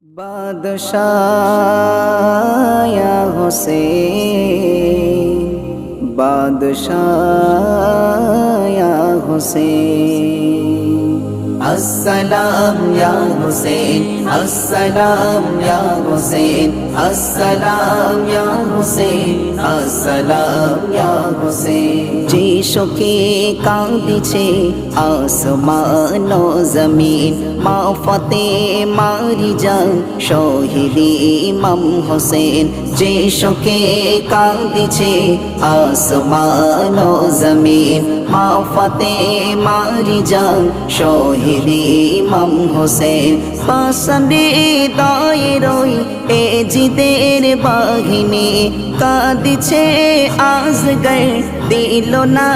बादशाह या हुसैन, बादशाह या हुसैन। अस्सलाम या हुसैन, अस्सलाम या हुसैन, अस्सलाम या हुसैन, अस्सलाम या हुसैन। যে শোকে কাঁদিছে আসমান ও জমিন, মা ফাতেমার জান শহীদ ইমাম হোসেন। যে শোকে কাঁদিছে আসমান ও জমিন, মা ফাতেমার জান শহীদ ইমাম হোসেন। পাশানে দায়েরই এ জিদের বাহিনী, কাঁদিছে আজগর দিল না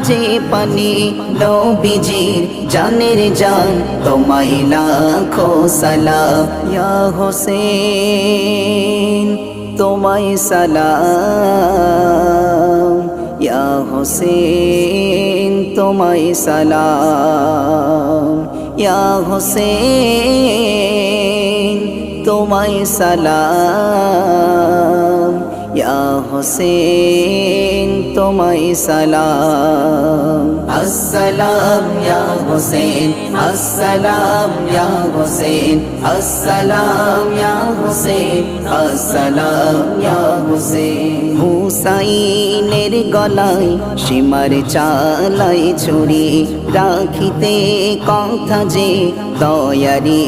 যে পানি। নবীজির জানের জান তোমায় লাখো সালাম ইয়া হোসেন, তোমায় সালাম ইয়া হোসেন, তোমায় সালাম ইয়া হোসেন, তোমায় সালাম ইয়া হোসেন, তোমায় সালাম। আসসালাম ইয়া হোসেন, আসসালাম ইয়া হোসেন, আসসালাম ইয়া হোসেন, আসসালাম ইয়া হোসেন। হুসাইনের গলায় সীমার চালাই ছুরি, রাখিতে কথা যে দয়ারি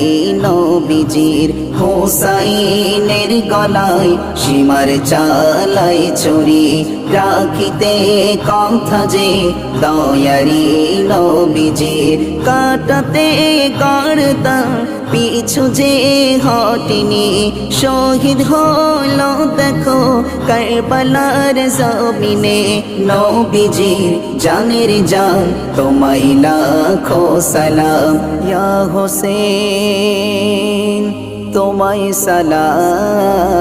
নবীজির। হুসাইনের গলায় সীমার চালাই ছুরি, রাখিতে কথা যে দয়ারি নবীজির। কাটাতে গর্দান পিছু যে হটিনি, শহীদ হলো দেখো কারবালার জমিনে। নবীজির জানের জান তোমায় লাখো সালাম ইয়া হোসেন, তোমায় সালাম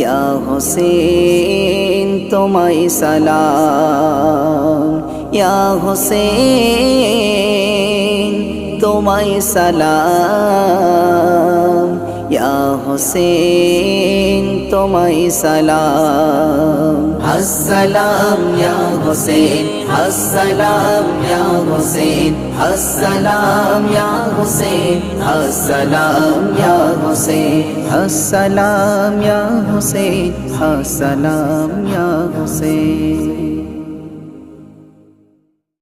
ইয়া হোসেন, তোমায় সালাম ইয়া হোসেন, তোমায় সালাম ইয়া হোসেন, তোমায় সালাম। আসসালাম ইয়া হোসেন, আসসালাম ইয়া হোসেন, আসসালাম ইয়া হোসেন, আসসালাম ইয়া হোসেন, আসসালাম ইয়া হোসেন, আসসালাম ইয়া হোসেন।